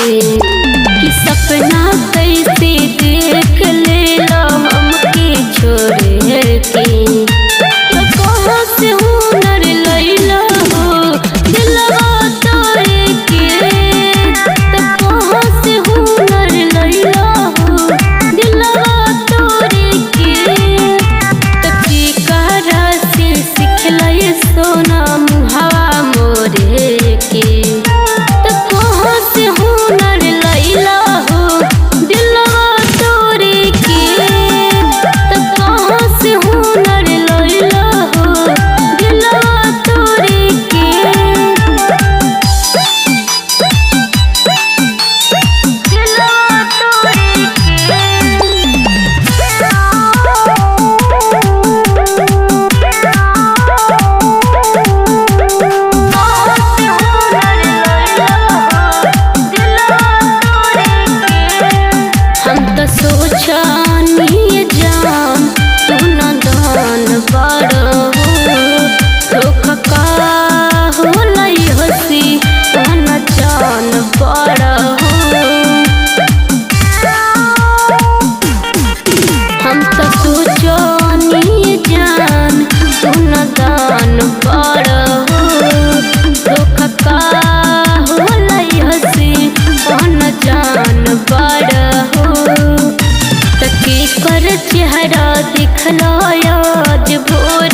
कि सपना कैसे देख लेला हमके छोड़ के। तो कहाँ से हुनर लैला हो दिलवा तोड़ के। तो कहाँ से हुनर लैला हो दिलवा तोड़ के। तो केकरा से सिखला सोना मुहावा मोरे के। तो कहाँ से हुनर लैला हो दिलवा तोड़ के। तो कहाँ से हुनर लैला हो दिलवा तोड़ के। हम तो सोचनी जान तू न दान बड़ हो। धोखा का होला हसी न जान बड़ हो। हम तो सोचनी जान तू न दान बड़ हो। धोखा का होला हसी न जान बड़ हो। तके कर चेहरा दिखला आज भोर